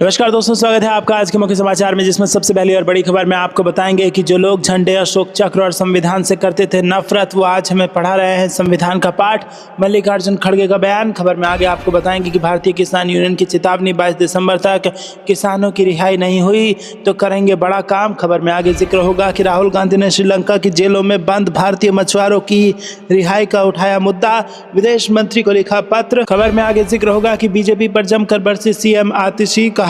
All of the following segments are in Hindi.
नमस्कार दोस्तों, स्वागत है आपका आज के मुख्य समाचार में, जिसमें सबसे पहली और बड़ी खबर में आपको बताएंगे कि जो लोग झंडे, अशोक चक्र और संविधान से करते थे नफरत, वो आज हमें पढ़ा रहे हैं संविधान का पाठ। मल्लिकार्जुन खड़गे का बयान। खबर में आगे आपको बताएंगे कि भारतीय किसान यूनियन की चेतावनी, 22 दिसंबर तक किसानों की रिहाई नहीं हुई तो करेंगे बड़ा काम। खबर में आगे जिक्र होगा कि राहुल गांधी ने श्रीलंका की जेलों में बंद भारतीय मछुआरों की रिहाई का उठाया मुद्दा, विदेश मंत्री को लिखा पत्र। खबर में आगे जिक्र होगा कि बीजेपी पर जमकर बरसी सीएम आतिशी। कहा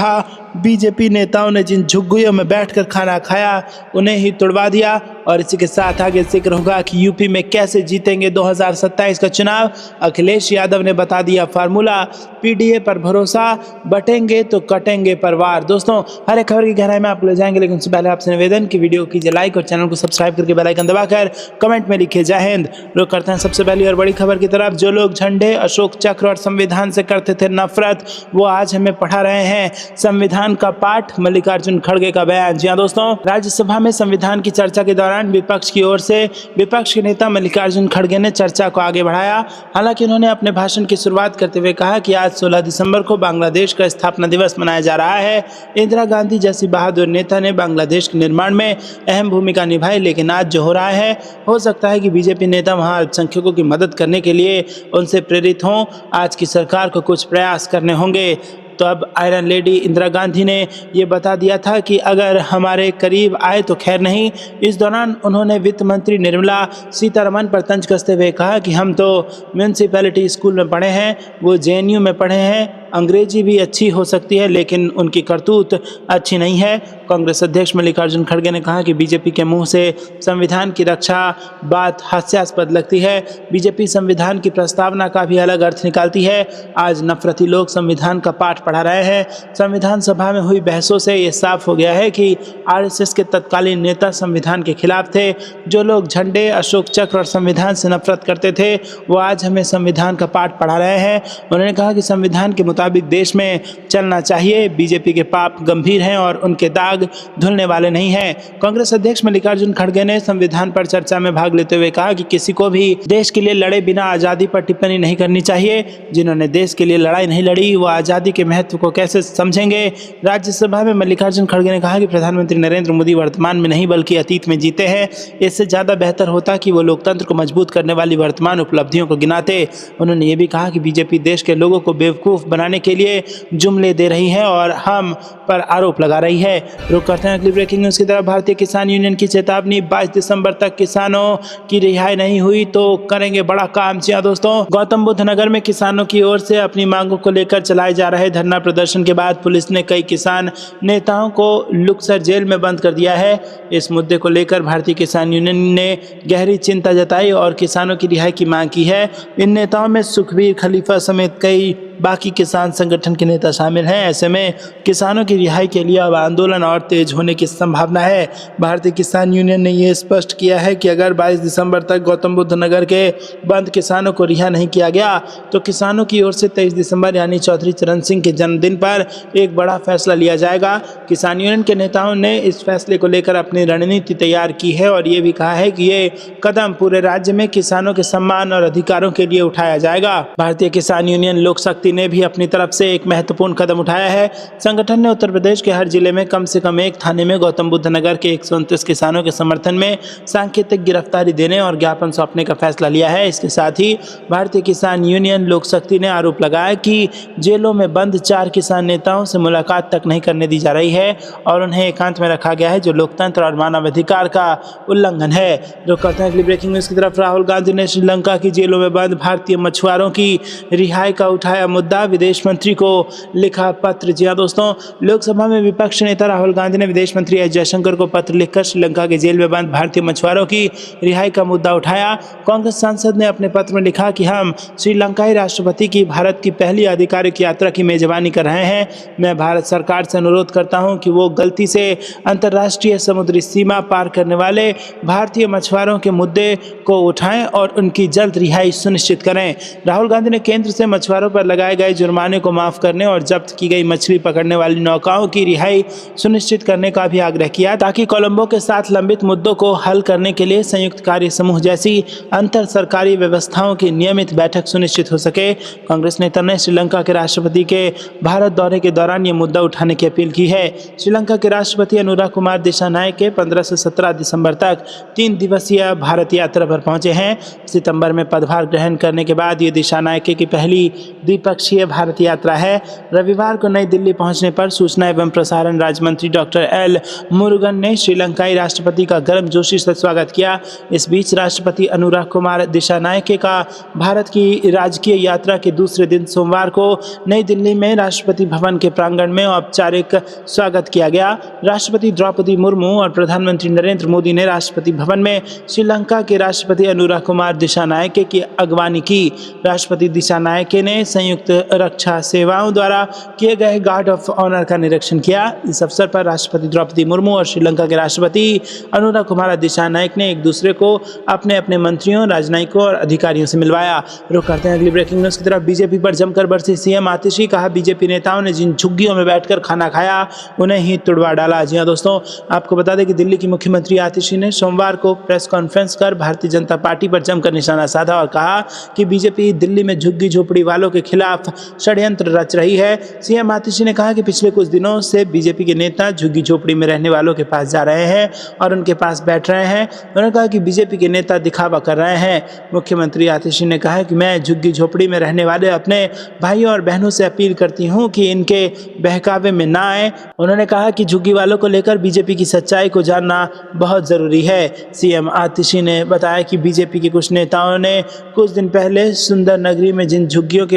बीजेपी नेताओं ने जिन झुग्गियों में बैठकर खाना खाया उन्हें ही तुड़वा दिया। और इसी के साथ आगे जिक्र होगा कि यूपी में कैसे जीतेंगे 2027 का चुनाव, अखिलेश यादव ने बता दिया फार्मूला। पीडीए पर भरोसा, बटेंगे तो कटेंगे परिवार। दोस्तों, हर एक खबर की गहराई में आपको ले जाएंगे, लेकिन उससे पहले आपसे निवेदन की वीडियो कीजिए लाइक और चैनल को सब्सक्राइब करके बेल आइकन दबाकर कमेंट में लिखिए जय हिंद। रुक करते हैं सबसे पहली और बड़ी खबर की तरफ। जो लोग झंडे, अशोक चक्र और संविधान से करते थे नफरत, वो आज हमें पढ़ा रहे हैं संविधान का पाठ। मल्लिकार्जुन खड़गे का बयान। जी हाँ दोस्तों, राज्यसभा में संविधान की चर्चा के दौरान विपक्ष की ओर से विपक्ष के नेता मल्लिकार्जुन खड़गे ने चर्चा को आगे बढ़ाया। हालांकि उन्होंने अपने भाषण की शुरुआत करते हुए कहा कि आज 16 दिसंबर को बांग्लादेश का स्थापना दिवस मनाया जा रहा है। इंदिरा गांधी जैसी बहादुर नेता ने बांग्लादेश के निर्माण में अहम भूमिका निभाई, लेकिन आज जो हो रहा है, हो सकता है कि बीजेपी नेता वहां अल्पसंख्यकों की मदद करने के लिए उनसे प्रेरित हों। आज की सरकार को कुछ प्रयास करने होंगे। तो अब आयरन लेडी इंदिरा गांधी ने ये बता दिया था कि अगर हमारे करीब आए तो खैर नहीं। इस दौरान उन्होंने वित्त मंत्री निर्मला सीतारमण पर तंज कसते हुए कहा कि हम तो म्यूनसिपैलिटी स्कूल में पढ़े हैं, वो जेएनयू में पढ़े हैं। अंग्रेजी भी अच्छी हो सकती है, लेकिन उनकी करतूत अच्छी नहीं है। कांग्रेस अध्यक्ष मल्लिकार्जुन खड़गे ने कहा कि बीजेपी के मुंह से संविधान की रक्षा बात हास्यास्पद लगती है। बीजेपी संविधान की प्रस्तावना का भी अलग अर्थ निकालती है। आज नफरती लोग संविधान का पाठ पढ़ा रहे हैं। संविधान सभा में हुई बहसों से ये साफ हो गया है कि आरएसएस के तत्कालीन नेता संविधान के खिलाफ थे। जो लोग झंडे, अशोक चक्र और संविधान से नफरत करते थे, वो आज हमें संविधान का पाठ पढ़ा रहे हैं। उन्होंने कहा कि संविधान के मुताबिक देश में चलना चाहिए। बीजेपी के पाप गंभीर हैं और उनके दाग धुलने वाले नहीं हैं। कांग्रेस अध्यक्ष मल्लिकार्जुन खड़गे ने संविधान पर चर्चा में भाग लेते हुए कहा कि किसी को भी देश के लिए लड़े बिना आजादी पर टिप्पणी नहीं करनी चाहिए। जिन्होंने देश के लिए लड़ाई नहीं लड़ी, वो आजादी के महत्व को कैसे समझेंगे। राज्यसभा में मल्लिकार्जुन खड़गे ने कहा कि प्रधानमंत्री नरेंद्र मोदी वर्तमान में नहीं बल्कि अतीत में जीते हैं। इससे ज्यादा बेहतर होता कि वो लोकतंत्र को मजबूत करने वाली वर्तमान उपलब्धियों को गिनाते। उन्होंने ये भी कहा कि बीजेपी देश के लोगों को बेवकूफ बनाने के लिए जुमले दे रही है और हम पर आरोप लगा रही है। रुक करते हैं अगली ब्रेकिंग न्यूज की तरफ। भारतीय किसान यूनियन की चेतावनी, 22 दिसंबर तक किसानों की रिहाई नहीं हुई तो करेंगे बड़ा काम। जी हां दोस्तों, गौतम बुद्ध नगर में किसानों की ओर से अपनी मांगों को लेकर चलाए जा रहे धरना प्रदर्शन के बाद पुलिस ने कई किसान नेताओं को लुक्सर जेल में बंद कर दिया है। इस मुद्दे को लेकर भारतीय किसान यूनियन ने गहरी चिंता जताई और किसानों की रिहाई की मांग की है। इन नेताओं में सुखबीर खलीफा समेत कई बाकी किसान संगठन के नेता शामिल हैं। ऐसे में किसानों की रिहाई के लिए अब आंदोलन और तेज होने की संभावना है। भारतीय किसान यूनियन ने यह स्पष्ट किया है कि अगर 22 दिसंबर तक गौतम बुद्ध नगर के बंद किसानों को रिहा नहीं किया गया तो किसानों की ओर से 23 दिसंबर यानी चौधरी चरण सिंह के जन्मदिन पर एक बड़ा फैसला लिया जाएगा। किसान यूनियन के नेताओं ने इस फैसले को लेकर अपनी रणनीति तैयार की है और ये भी कहा है कि ये कदम पूरे राज्य में किसानों के सम्मान और अधिकारों के लिए उठाया जाएगा। भारतीय किसान यूनियन लोक शक्ति ने भी अपनी तरफ से एक महत्वपूर्ण कदम उठाया है। संगठन ने उत्तर प्रदेश के हर जिले में कम से कम एक थाने में गौतम बुद्ध नगर के 129 किसानों के समर्थन में सांकेतिक गिरफ्तारी देने और ज्ञापन सौंपने का फैसला लिया है। इसके साथ ही भारतीय किसान यूनियन लोक शक्ति ने आरोप लगाया कि जेलों में बंद 4 किसान नेताओं से मुलाकात तक नहीं करने दी जा रही है और उन्हें एकांत में रखा गया है, जो लोकतंत्र और मानवाधिकार का उल्लंघन है। जो कहते हैं अगली ब्रेकिंग न्यूज की तरफ। राहुल गांधी ने श्रीलंका की जेलों में बंद भारतीय मछुआरों की रिहाई का उठाया मुद्दा, विदेश मंत्री को लिखा पत्र। जी हां दोस्तों, लोकसभा में विपक्ष नेता राहुल गांधी ने विदेश मंत्री एस जयशंकर को पत्र लिखकर श्रीलंका के जेल में बंद भारतीय मछुआरों की रिहाई का मुद्दा उठाया। कांग्रेस सांसद ने अपने पत्र में लिखा कि हम श्रीलंकाई राष्ट्रपति की भारत की पहली आधिकारिक यात्रा की मेजबानी कर रहे हैं। मैं भारत सरकार से अनुरोध करता हूं कि वो गलती से अंतर्राष्ट्रीय समुद्री सीमा पार करने वाले भारतीय मछुआरों के मुद्दे को उठाएं और उनकी जल्द रिहाई सुनिश्चित करें। राहुल गांधी ने केंद्र से मछुआरों पर लगाए लगाए गए जुर्माने को माफ करने और जब्त की गई मछली पकड़ने वाली नौकाओं की रिहाई सुनिश्चित करने का भी आग्रह किया, ताकि कोलंबो के साथ लंबित मुद्दों को हल करने के लिए संयुक्त कार्य समूह जैसी अंतर सरकारी व्यवस्थाओं की नियमित बैठक सुनिश्चित हो सके। कांग्रेस नेता ने श्रीलंका के राष्ट्रपति के भारत दौरे के दौरान ये मुद्दा उठाने की अपील की है। श्रीलंका के राष्ट्रपति अनुराग कुमार दिशानायके के 15 से 17 दिसंबर तक 3 दिवसीय भारत यात्रा पर पहुंचे हैं। सितंबर में पदभार ग्रहण करने के बाद ये दिशानायके की पहली द्विपक्षीय भारत यात्रा है। रविवार को नई दिल्ली पहुंचने पर सूचना एवं प्रसारण राज्य मंत्री डॉक्टर एल मुरुगन ने श्रीलंकाई राष्ट्रपति का गर्मजोशी से स्वागत किया। इस बीच राष्ट्रपति अनुराग कुमार दिशानायके का भारत की राजकीय यात्रा के दूसरे दिन सोमवार को नई दिल्ली में राष्ट्रपति भवन के प्रांगण में औपचारिक स्वागत किया गया। राष्ट्रपति द्रौपदी मुर्मू और प्रधानमंत्री नरेंद्र मोदी ने राष्ट्रपति भवन में श्रीलंका के राष्ट्रपति अनुराग कुमार दिशानायके की अगवानी की। राष्ट्रपति दिशानायके ने संयुक्त रक्षा सेवाओं द्वारा किए गए गार्ड ऑफ ऑनर का निरीक्षण किया। इस अवसर पर राष्ट्रपति द्रौपदी मुर्मू और श्रीलंका के राष्ट्रपति अनुराग कुमार दिशानायके ने एक दूसरे को अपने अपने मंत्रियों, राजनयिकों और अधिकारियों से मिलवाया। रुक करते हैं अगली ब्रेकिंग न्यूज की तरफ। बीजेपी पर जमकर बरसी सीएम आतिशी। कहा, बीजेपी नेताओं ने जिन झुग्गियों में बैठकर खाना खाया उन्हें ही तुड़वा डाला। जी हां दोस्तों, आपको बता दें कि दिल्ली की मुख्यमंत्री आतिशी ने सोमवार को प्रेस कॉन्फ्रेंस कर भारतीय जनता पार्टी पर जमकर निशाना साधा और कहा कि बीजेपी दिल्ली में झुग्गी झोपड़ी वालों के खिलाफ षड्यंत्र रच रही है। सीएम आतिशी ने कहा कि पिछले कुछ दिनों से बीजेपी के नेता झुग्गी झोपड़ी में रहने वालों के पास जा रहे हैं और उनके पास बैठ रहे हैं। उन्होंने कहा कि बीजेपी के नेता दिखावा कर रहे हैं। मुख्यमंत्री आतिशी ने कहा कि मैं झुग्गी झोपड़ी में रहने वाले अपने भाइयों और बहनों से अपील करती हूं कि इनके बहकावे में ना आए। उन्होंने कहा कि झुग्गी वालों को लेकर बीजेपी की सच्चाई को जानना बहुत जरूरी है। सीएम आतिशी ने बताया कि बीजेपी के कुछ नेताओं ने कुछ दिन पहले सुंदर नगरी में जिन झुग्गियों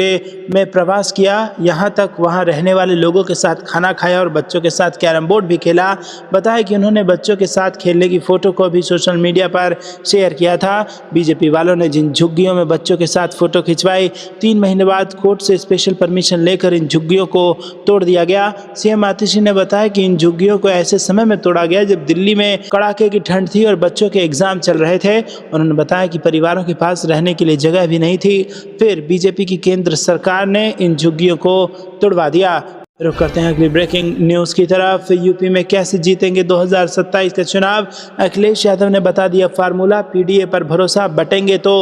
में प्रवास किया, यहां तक वहां रहने वाले लोगों के साथ खाना खाया और बच्चों के साथ कैरम बोर्ड भी खेला। बताया कि उन्होंने बच्चों के साथ खेलने की फोटो को भी सोशल मीडिया पर शेयर किया था। बीजेपी वालों ने जिन झुग्गियों में बच्चों के साथ फोटो खिंचवाई, 3 महीने बाद कोर्ट से स्पेशल परमिशन लेकर इन झुग्गियों को तोड़ दिया गया। सीएम आतिशी ने बताया कि इन झुग्गियों को ऐसे समय में तोड़ा गया जब दिल्ली में कड़ाके की ठंड थी और बच्चों के एग्जाम चल रहे थे। उन्होंने बताया कि परिवारों के पास रहने के लिए जगह भी नहीं थी, फिर बीजेपी की केंद्र सरकार ने इन झुग्गियों को तोड़वा दिया। रुक करते हैं अगली ब्रेकिंग न्यूज की तरफ। यूपी में कैसे जीतेंगे 2027 का चुनाव, अखिलेश यादव ने बता दिया फार्मूला। पीडीए पर भरोसा, बटेंगे तो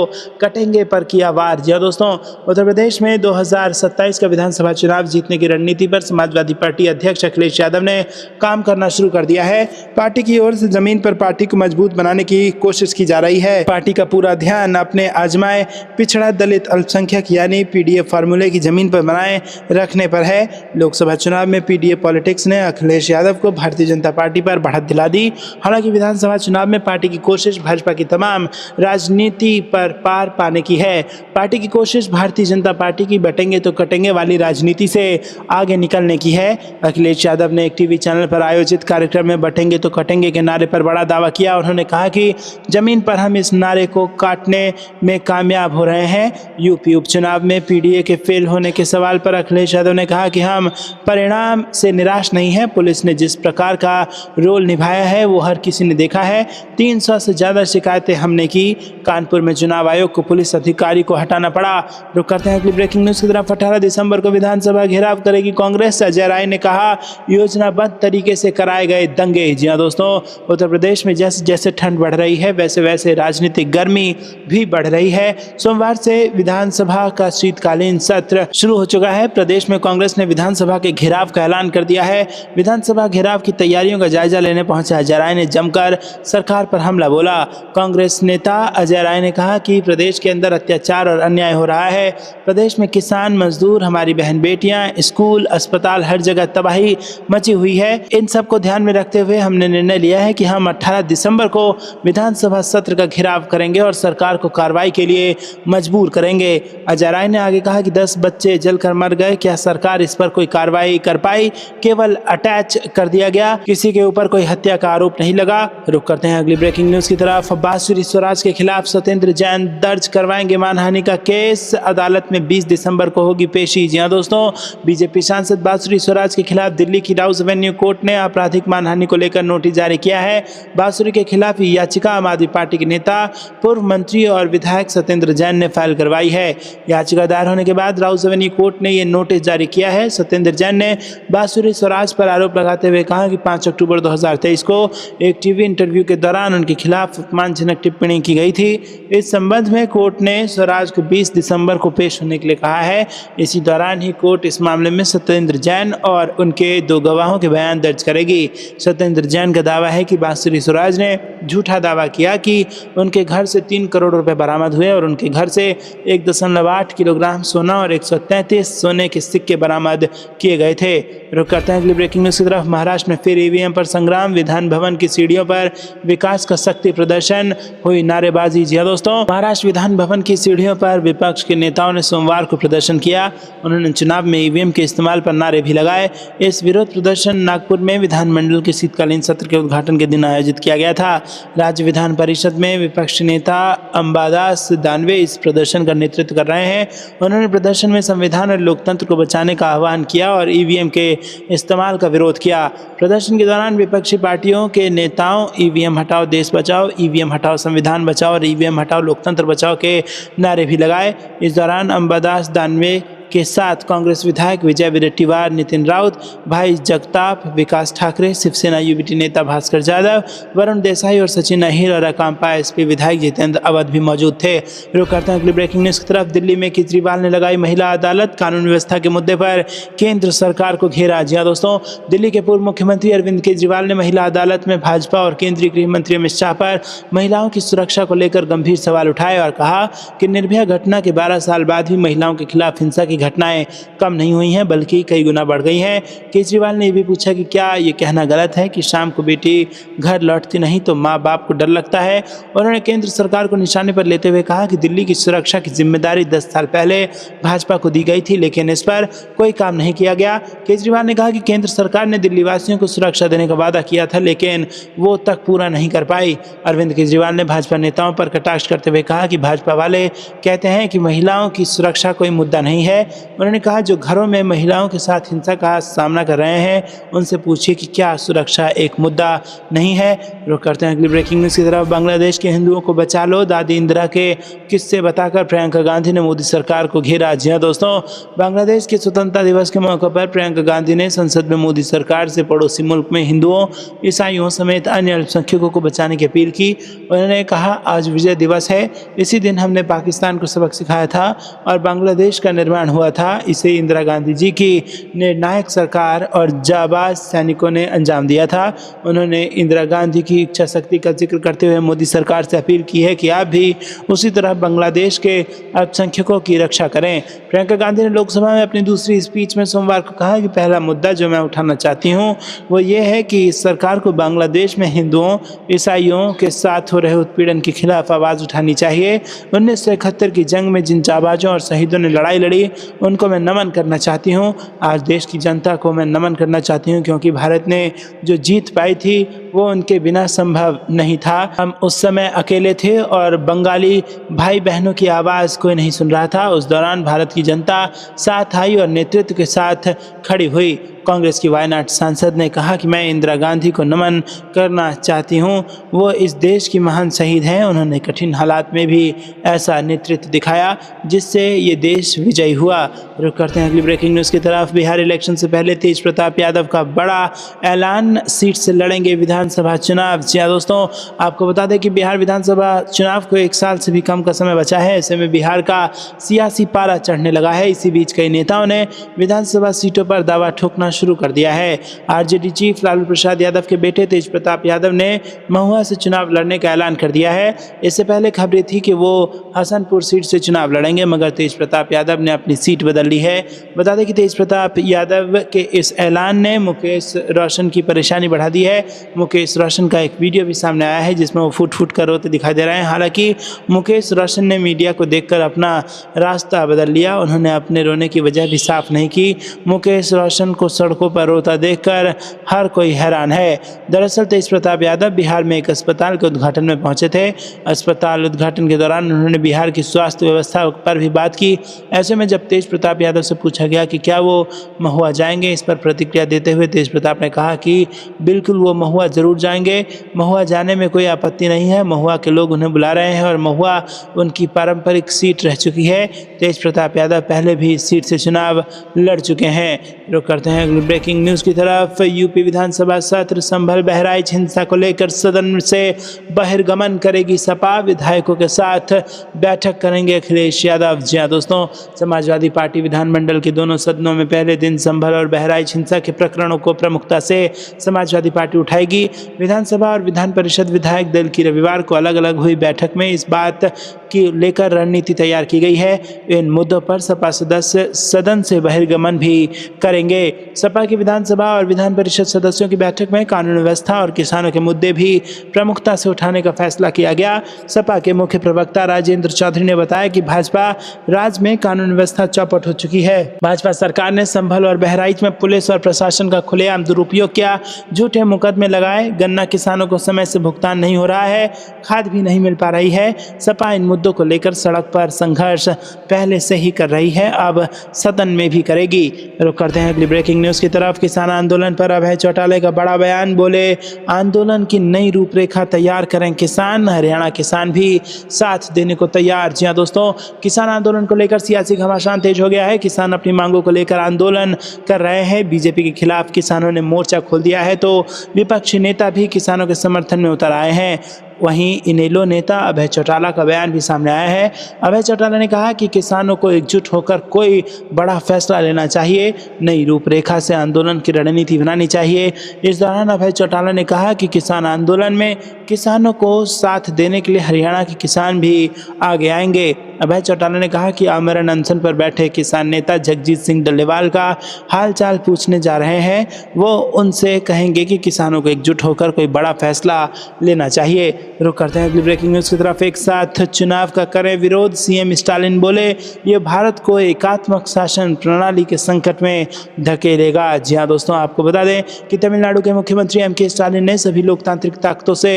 कटेंगे पर किया वार। जी दोस्तों, उत्तर प्रदेश में 2027 का विधानसभा चुनाव जीतने की रणनीति पर समाजवादी पार्टी अध्यक्ष अखिलेश यादव ने काम करना शुरू कर दिया है। पार्टी की ओर से जमीन पर पार्टी को मजबूत बनाने की कोशिश की जा रही है। पार्टी का पूरा ध्यान अपने आजमाए पिछड़ा, दलित, अल्पसंख्यक यानी पीडीए फार्मूले की जमीन पर बनाए रखने पर है। लोकसभा चुनाव में पीडीए पॉलिटिक्स ने अखिलेश यादव को भारतीय जनता पार्टी पर बढ़त दिला दी। हालांकि विधानसभा चुनाव में पार्टी की कोशिश भाजपा की तमाम राजनीति पर पार पाने की है। पार्टी की कोशिश भारतीय जनता पार्टी की बटेंगे तो कटेंगे वाली राजनीति से आगे निकलने की है। अखिलेश यादव ने एक टीवी चैनल पर आयोजित कार्यक्रम में बटेंगे तो कटेंगे के नारे पर बड़ा दावा किया। उन्होंने कहा कि जमीन पर हम इस नारे को काटने में कामयाब हो रहे हैं। यूपी उपचुनाव में पीडीए के फेल होने के सवाल पर अखिलेश यादव ने कहा कि हम परिणाम से निराश नहीं है। पुलिस ने जिस प्रकार का रोल निभाया है वो हर किसी ने देखा है। 300 से ज़्यादा शिकायतें हमने की। कानपुर में चुनाव आयोग को पुलिस अधिकारी को हटाना पड़ा। रुक करते हैं अगली ब्रेकिंग न्यूज़ की तरफ। 18 दिसंबर को विधानसभा घेराव करेगी कांग्रेस। अजय राय ने कहा, योजनाबद्ध तरीके से कराए गए दंगे। जी हाँ दोस्तों, उत्तर प्रदेश में जैसे जैसे ठंड बढ़ रही है वैसे वैसे राजनीतिक गर्मी भी बढ़ रही है। सोमवार से विधानसभा का शीतकालीन सत्र शुरू हो चुका है। प्रदेश में कांग्रेस ने विधानसभा के घेराव का ऐलान कर दिया है। विधानसभा घेराव की तैयारियों का जायजा लेने पहुंचे अजय राय ने जमकर सरकार पर हमला बोला। कांग्रेस नेता अजय राय ने कहा कि प्रदेश के अंदर अत्याचार और अन्याय हो रहा है। प्रदेश में किसान, मजदूर, हमारी बहन बेटियां, स्कूल, अस्पताल, हर जगह तबाही मची हुई है। इन सब को ध्यान में रखते हुए हमने निर्णय लिया है कि हम 18 दिसंबर को विधानसभा सत्र का घेराव करेंगे और सरकार को कार्रवाई के लिए मजबूर करेंगे। अजय राय ने आगे कहा कि 10 बच्चे जलकर मर गए, क्या सरकार इस पर कोई कार्रवाई कार्रवाई कर पाई, केवल अटैच कर दिया गया, किसी के ऊपर कोई हत्या का आरोप नहीं लगा। रुक करते हैं अगली ब्रेकिंग न्यूज की तरफ। बांसुरी स्वराज के खिलाफ सत्येंद्र जैन दर्ज करवाएंगे मानहानि का केस, अदालत में 20 दिसंबर को होगी पेशी। जी हां दोस्तों, बीजेपी सांसद बांसुरी स्वराज के खिलाफ दिल्ली की राउज एवेन्यू कोर्ट ने आपराधिक मानहानि को लेकर नोटिस जारी किया है। बांसुरी के खिलाफ याचिका आम आदमी पार्टी के नेता, पूर्व मंत्री और विधायक सत्येंद्र जैन ने फाइल करवाई है। याचिका दायर होने के बाद राउज एवेन्यू कोर्ट ने यह नोटिस जारी किया है। सत्येंद्र जैन ने बांसुरी स्वराज पर आरोप लगाते हुए कहा कि 5 अक्टूबर 2023 को एक टीवी इंटरव्यू के दौरान उनके खिलाफ अपमानजनक टिप्पणी की गई थी। इस संबंध में कोर्ट ने स्वराज को 20 दिसंबर को पेश होने के लिए कहा है। इसी दौरान ही कोर्ट इस मामले में सत्येंद्र जैन और उनके 2 गवाहों के बयान दर्ज करेगी। सत्येंद्र जैन का दावा है कि बांसुरी स्वराज ने झूठा दावा किया कि उनके घर से 3 करोड़ रुपए बरामद हुए और उनके घर से 1.8 किलोग्राम सोना और 133 सोने के सिक्के बरामद किए गए थे। रुक करते हैं अगली ब्रेकिंग न्यूज की तरफ। महाराष्ट्र में फिर ईवीएम पर संग्राम, विधान भवन की सीढ़ियों पर विकास का शक्ति प्रदर्शन, हुई नारेबाजी। जी दोस्तों, महाराष्ट्र विधान भवन की सीढ़ियों पर विपक्ष के नेताओं ने सोमवार को प्रदर्शन किया। उन्होंने चुनाव में ईवीएम के इस्तेमाल पर नारे भी लगाए। इस विरोध प्रदर्शन नागपुर में विधानमंडल के शीतकालीन सत्र के उद्घाटन के दिन आयोजित किया गया था। राज्य विधान परिषद में विपक्ष नेता अंबादास दानवे इस प्रदर्शन का नेतृत्व कर रहे हैं। उन्होंने प्रदर्शन में संविधान और लोकतंत्र को बचाने का आह्वान किया और ईवीएम के इस्तेमाल का विरोध किया। प्रदर्शन के दौरान विपक्षी पार्टियों के नेताओं ईवीएम हटाओ देश बचाओ, ईवीएम हटाओ संविधान बचाओ और ईवीएम हटाओ लोकतंत्र बचाओ के नारे भी लगाए। इस दौरान अंबादास दानवे के साथ कांग्रेस विधायक विजय वडेट्टीवार, नितिन राउत, भाई जगताप, विकास ठाकरे, शिवसेना यूबीटी नेता भास्कर जाधव, वरुण देसाई और सचिन अहिर और अकांपा एसपी विधायक जितेंद्र अवध भी मौजूद थे। रुक करते हैं अगली ब्रेकिंग न्यूज की तरफ। दिल्ली में केजरीवाल ने लगाई महिला अदालत, कानून व्यवस्था के मुद्दे पर केंद्र सरकार को घेरा। जी हां दोस्तों, दिल्ली के पूर्व मुख्यमंत्री अरविंद केजरीवाल ने महिला अदालत में भाजपा और केंद्रीय गृह मंत्री अमित शाह पर महिलाओं की सुरक्षा को लेकर गंभीर सवाल उठाए और कहा कि निर्भया घटना के 12 साल बाद भी महिलाओं के खिलाफ हिंसा की घटनाएं कम नहीं हुई हैं बल्कि कई गुना बढ़ गई हैं। केजरीवाल ने यह भी पूछा कि क्या ये कहना गलत है कि शाम को बेटी घर लौटती नहीं तो माँ बाप को डर लगता है। उन्होंने केंद्र सरकार को निशाने पर लेते हुए कहा कि दिल्ली की सुरक्षा की जिम्मेदारी 10 साल पहले भाजपा को दी गई थी लेकिन इस पर कोई काम नहीं किया गया। केजरीवाल ने कहा कि केंद्र सरकार ने दिल्ली वासियों को सुरक्षा देने का वादा किया था लेकिन वो तक पूरा नहीं कर पाई। अरविंद केजरीवाल ने भाजपा नेताओं पर कटाक्ष करते हुए कहा कि भाजपा वाले कहते हैं कि महिलाओं की सुरक्षा कोई मुद्दा नहीं है। उन्होंने कहा जो घरों में महिलाओं के साथ हिंसा का सामना कर रहे हैं उनसे पूछिए कि क्या सुरक्षा एक मुद्दा नहीं है। रुक करते हैं अगली ब्रेकिंग न्यूज की तरफ। बांग्लादेश के हिंदुओं को बचा लो, दादी इंदिरा के किस्से बताकर प्रियंका गांधी ने मोदी सरकार को घेरा। जी हां दोस्तों, बांग्लादेश के स्वतंत्रता दिवस के मौके पर प्रियंका गांधी ने संसद में मोदी सरकार से पड़ोसी मुल्क में हिंदुओं, ईसाइयों समेत अन्य अल्पसंख्यकों को बचाने की अपील की। उन्होंने कहा आज विजय दिवस है, इसी दिन हमने पाकिस्तान को सबक सिखाया था और बांग्लादेश का निर्माण हुआ था। इसे इंदिरा गांधी जी की निर्णायक सरकार और जाबाज सैनिकों ने अंजाम दिया था। उन्होंने इंदिरा गांधी की इच्छा शक्ति का जिक्र करते हुए मोदी सरकार से अपील की है कि आप भी उसी तरह बांग्लादेश के अल्पसंख्यकों की रक्षा करें। प्रियंका गांधी ने लोकसभा में अपनी दूसरी स्पीच में सोमवार को कहा कि पहला मुद्दा जो मैं उठाना चाहती हूँ वो ये है कि इस सरकार को बांग्लादेश में हिंदुओं, ईसाइयों के साथ हो रहे उत्पीड़न के खिलाफ आवाज़ उठानी चाहिए। 1971 की जंग में जिन जाबाजों और शहीदों ने लड़ाई लड़ी उनको मैं नमन करना चाहती हूँ। आज देश की जनता को मैं नमन करना चाहती हूँ क्योंकि भारत ने जो जीत पाई थी वो उनके बिना संभव नहीं था। हम उस समय अकेले थे और बंगाली भाई बहनों की आवाज़ कोई नहीं सुन रहा था। उस दौरान भारत की जनता साथ आई और नेतृत्व के साथ खड़ी हुई। कांग्रेस की वायनाड सांसद ने कहा कि मैं इंदिरा गांधी को नमन करना चाहती हूं। वो इस देश की महान शहीद हैं। उन्होंने कठिन हालात में भी ऐसा नेतृत्व दिखाया जिससे ये देश विजयी हुआ। रुक करते हैं अगली ब्रेकिंग न्यूज़ की तरफ। बिहार इलेक्शन से पहले तेज प्रताप यादव का बड़ा ऐलान, सीट से लड़ेंगे विधानसभा चुनाव। जी हाँ दोस्तों, आपको बता दें कि बिहार विधानसभा चुनाव को 1 साल से भी कम का समय बचा है। ऐसे में बिहार का सियासी पारा चढ़ने लगा है। इसी बीच कई नेताओं ने विधानसभा सीटों पर दावा ठोकना शुरू कर दिया है। आरजेडी चीफ लालू प्रसाद यादव के बेटे तेज प्रताप यादव ने महुआ से चुनाव लड़ने का ऐलान कर दिया है। इससे पहले खबरें थी कि वो हसनपुर सीट से चुनाव लड़ेंगे, मगर तेज प्रताप यादव ने अपनी सीट बदल ली है। बता दें कि तेज प्रताप यादव के इस ऐलान ने मुकेश रोशन की परेशानी बढ़ा दी है। मुकेश रोशन का एक वीडियो भी सामने आया है जिसमें वो फुट फुट कर रोते दिखाई दे रहे हैं। हालांकि मुकेश रोशन ने मीडिया को देखकर अपना रास्ता बदल लिया। उन्होंने अपने रोने की वजह भी साफ नहीं की। मुकेश रोशन को सड़कों पर रोता देखकर हर कोई हैरान है। दरअसल तेज प्रताप यादव बिहार में एक अस्पताल के उद्घाटन में पहुंचे थे। अस्पताल उद्घाटन के दौरान उन्होंने बिहार की स्वास्थ्य व्यवस्था पर भी बात की। ऐसे में जब तेज प्रताप यादव से पूछा गया कि क्या वो महुआ जाएंगे, इस पर प्रतिक्रिया देते हुए तेज प्रताप ने कहा कि बिल्कुल वो महुआ जरूर जाएंगे। महुआ जाने में कोई आपत्ति नहीं है। महुआ के लोग उन्हें बुला रहे हैं और महुआ उनकी पारंपरिक सीट रह चुकी है। तेज प्रताप यादव पहले भी इस सीट से चुनाव लड़ चुके हैं। रुक करते हैं अगली ब्रेकिंग न्यूज़ की तरफ। यूपी विधानसभा सत्र संभल बहराइच हिंसा को लेकर सदन से बहिर्गमन करेगी सपा। विधायकों के साथ बैठक करेंगे अखिलेश यादव। जी हाँ दोस्तों, समाजवादी पार्टी विधानमंडल के दोनों सदनों में पहले दिन संभल और बहराइच हिंसा के प्रकरणों को प्रमुखता से समाजवादी पार्टी उठाएगी। विधानसभा और विधान परिषद विधायक दल की रविवार को अलग अलग हुई बैठक में इस बात की लेकर रणनीति तैयार की गई है। इन मुद्दों पर सपा सदस्य सदन से बहिर्गमन भी करेंगे। सपा की विधानसभा और विधान परिषद सदस्यों की बैठक में कानून व्यवस्था और किसानों के मुद्दे भी प्रमुखता से उठाने का फैसला किया गया। सपा के मुख्य प्रवक्ता राजेंद्र चौधरी ने बताया कि भाजपा राज्य में कानून व्यवस्था चौपट हो चुकी है। भाजपा सरकार ने संभल और बहराइच में पुलिस और प्रशासन का खुलेआम दुरुपयोग किया, झूठे मुकदमे लगाए, गन्ना किसानों को समय से भुगतान नहीं हो रहा है, खाद भी नहीं मिल पा रही है। सपा इन मुद्दों को लेकर सड़क पर संघर्ष पहले से ही कर रही है, अब सदन में भी करेगी। रुक करते हैं अगली ब्रेकिंग न्यूज़ की तरफ। किसान आंदोलन पर अभय चौटाला का बड़ा बयान। बोले आंदोलन की नई रूपरेखा तैयार करें किसान। हरियाणा किसान भी साथ देने को तैयार। जी हाँ दोस्तों, किसान आंदोलन को लेकर सियासी घमासान तेज हो गया है। किसान अपनी मांगों को लेकर आंदोलन कर रहे हैं। बीजेपी के खिलाफ किसानों ने मोर्चा खोल दिया है तो विपक्षी नेता भी किसानों के समर्थन में उतर आए हैं। वहीं इनेलो नेता अभय चौटाला का बयान भी सामने आया है। अभय चौटाला ने कहा कि किसानों को एकजुट होकर कोई बड़ा फैसला लेना चाहिए, नई रूपरेखा से आंदोलन की रणनीति बनानी चाहिए। इस दौरान अभय चौटाला ने कहा कि किसान आंदोलन में किसानों को साथ देने के लिए हरियाणा के किसान भी आगे आएंगे। अभय चौटाला ने कहा कि आमरण अनशन पर बैठे किसान नेता जगजीत सिंह डल्लेवाल का हालचाल पूछने जा रहे हैं। वो उनसे कहेंगे कि किसानों को एकजुट होकर कोई बड़ा फैसला लेना चाहिए। रुक करते हैं अगली ब्रेकिंग न्यूज़ की तरफ। एक साथ चुनाव का करें विरोध। सीएम स्टालिन बोले ये भारत को एकात्मक शासन प्रणाली के संकट में धकेलेगा। जी हाँ दोस्तों, आपको बता दें कि तमिलनाडु के मुख्यमंत्री एम.के. स्टालिन ने सभी लोकतांत्रिक ताकतों से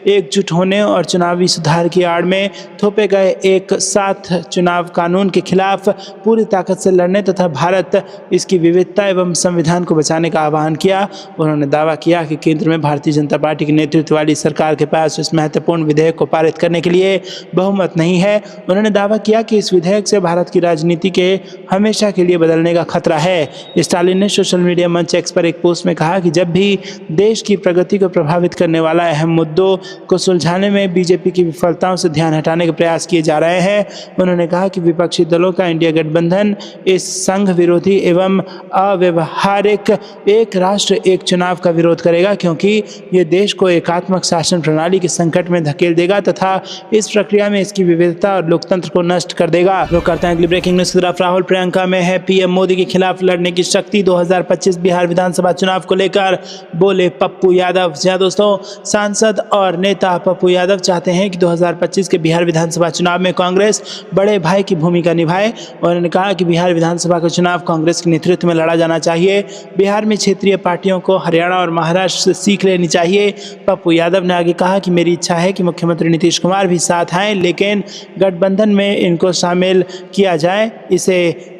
एकजुट होने और चुनावी सुधार की आड़ में थोपे गए एक साथ चुनाव कानून के खिलाफ पूरी ताकत से लड़ने तथा भारत इसकी विविधता एवं संविधान को बचाने का आह्वान किया। उन्होंने दावा किया कि केंद्र में भारतीय जनता पार्टी के नेतृत्व वाली सरकार के पास इस महत्वपूर्ण विधेयक को पारित करने के लिए बहुमत नहीं है। उन्होंने दावा किया कि इस विधेयक से भारत की राजनीति के हमेशा के लिए बदलने का खतरा है। स्टालिन ने सोशल मीडिया मंच एक्स पर एक पोस्ट में कहा कि जब भी देश की प्रगति को प्रभावित करने वाला अहम मुद्दों को सुलझाने में बीजेपी की विफलताओं से ध्यान हटाने के प्रयास किए जा रहे हैं। उन्होंने कहा कि विपक्षी दलों का इंडिया गठबंधन इस संघ विरोधी एवं अव्यवहारिक एक राष्ट्र एक चुनाव का विरोध करेगा, क्योंकि ये देश को एकात्मक शासन प्रणाली के संकट में धकेल देगा तथा इस प्रक्रिया में इसकी विविधता और लोकतंत्र को नष्ट कर देगा। रुक करते हैं अगली ब्रेकिंग न्यूज़ की तरफ। राहुल प्रियंका में है पीएम मोदी के खिलाफ लड़ने की शक्ति। 2025 बिहार विधानसभा चुनाव को लेकर बोले पप्पू यादव। जी हाँ दोस्तों, सांसद और नेता पप्पू यादव चाहते हैं कि 2025 के बिहार विधानसभा चुनाव में कांग्रेस बड़े भाई की भूमिका निभाए। उन्होंने कहा कि बिहार विधानसभा का चुनाव कांग्रेस के नेतृत्व में लड़ा जाना चाहिए। बिहार में क्षेत्रीय पार्टियों को हरियाणा और महाराष्ट्र से सीख लेनी चाहिए। पप्पू यादव ने आगे कहा कि मेरी इच्छा है कि मुख्यमंत्री नीतीश कुमार भी साथ आएं, लेकिन गठबंधन में इनको शामिल किया जाए, इसे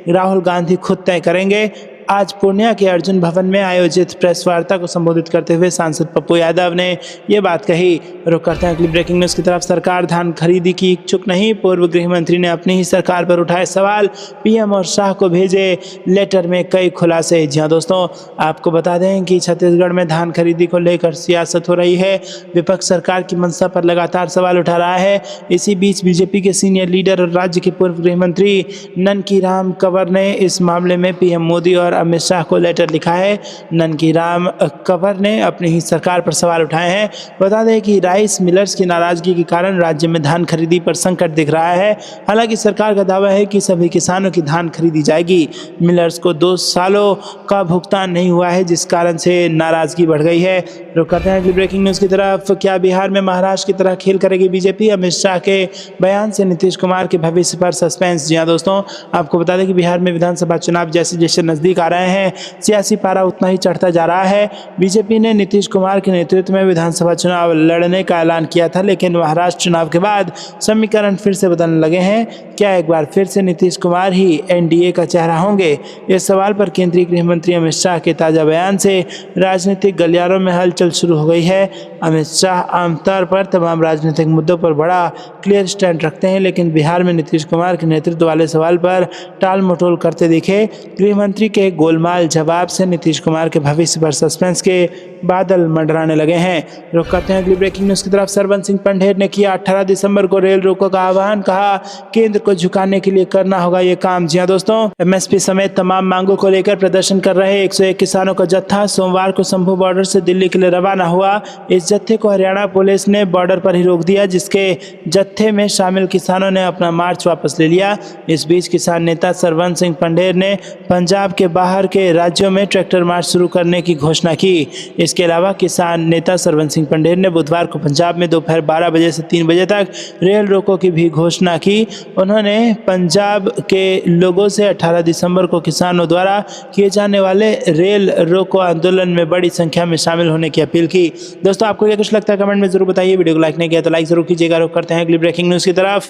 राहुल गांधी खुद तय करेंगे। आज पूर्णिया के अर्जुन भवन में आयोजित प्रेस वार्ता को संबोधित करते हुए सांसद पप्पू यादव ने ये बात कही। रुक करते हैं अगली ब्रेकिंग न्यूज़ की तरफ। सरकार धान खरीदी की इच्छुक नहीं। पूर्व गृह मंत्री ने अपनी ही सरकार पर उठाए सवाल। पीएम और शाह को भेजे लेटर में कई खुलासे। जी हाँ दोस्तों, आपको बता दें कि छत्तीसगढ़ में धान खरीदी को लेकर सियासत हो रही है। विपक्ष सरकार की मंशा पर लगातार सवाल उठा रहा है। इसी बीच बीजेपी के सीनियर लीडर और राज्य के पूर्व गृह मंत्री ननकी राम कंवर ने इस मामले में पीएम मोदी और अमित शाह को लेटर लिखा है। ननकीराम कंवर ने अपनी ही सरकार पर सवाल उठाए हैं। बता दें कि राइस मिलर्स की नाराजगी के कारण राज्य में धान खरीदी पर संकट दिख रहा है। हालांकि सरकार का दावा है कि सभी किसानों की धान खरीदी जाएगी। मिलर्स को 2 सालों का भुगतान नहीं हुआ है, जिस कारण से नाराजगी बढ़ गई है। रुक करते हैं अगली ब्रेकिंग न्यूज़ की तरफ। क्या बिहार में महाराष्ट्र की तरह खेल करेगी बीजेपी? अमित शाह के बयान से नीतीश कुमार के भविष्य पर सस्पेंस। जी हाँ दोस्तों, आपको बता दें कि बिहार में विधानसभा चुनाव जैसे जैसे नजदीक आ रहे हैं, सियासी पारा उतना ही चढ़ता जा रहा है। बीजेपी ने नीतीश कुमार के नेतृत्व में विधानसभा चुनाव लड़ने का ऐलान किया था, लेकिन महाराष्ट्र चुनाव के बाद समीकरण फिर से बदलने लगे हैं। क्या एक बार फिर से नीतीश कुमार ही एनडीए का चेहरा होंगे? इस सवाल पर केंद्रीय गृह मंत्री अमित शाह के ताजा बयान से राजनीतिक गलियारों में हलचल शुरू हो गई है। अमित शाह आमतौर पर तमाम राजनीतिक मुद्दों पर बड़ा क्लियर स्टैंड रखते हैं, लेकिन बिहार में नीतीश कुमार के नेतृत्व वाले सवाल पर टाल मटोल करते दिखे। गृह मंत्री के गोलमाल जवाब से नीतीश कुमार के भविष्य पर सस्पेंस के बादल मंडराने लगे हैं। रुक करते हैं अगली ब्रेकिंग न्यूज़ की तरफ। सरवन सिंह पंढेर ने किया 18 दिसंबर को रेल रोको का आह्वान, कहा केंद्र को झुकाने के लिए करना होगा ये काम। जी हाँ दोस्तों, एमएसपी समेत तमाम मांगों को लेकर प्रदर्शन कर रहे 101 किसानों का जत्था सोमवार को शंभू बॉर्डर से दिल्ली के लिए रवाना हुआ। इस जत्थे को हरियाणा पुलिस ने बॉर्डर पर ही रोक दिया, जिसके जत्थे में शामिल किसानों ने अपना मार्च वापस ले लिया। इस बीच किसान नेता सरवन सिंह पंढेर ने पंजाब के बाहर के राज्यों में ट्रैक्टर मार्च शुरू करने की घोषणा की। इसके अलावा किसान नेता सरवन सिंह पंढेर ने बुधवार को पंजाब में दोपहर 12 बजे से 3 बजे तक रेल रोको की भी घोषणा की। उन्होंने पंजाब के लोगों से 18 दिसंबर को किसानों द्वारा किए जाने वाले रेल रोको आंदोलन में बड़ी संख्या में शामिल होने की अपील की। दोस्तों, आपको क्या कुछ लगता है कमेंट में जरूर बताइए। वीडियो को लाइक नहीं किया तो लाइक जरूर कीजिएगा। रुक करते हैं अगली ब्रेकिंग न्यूज़ की तरफ।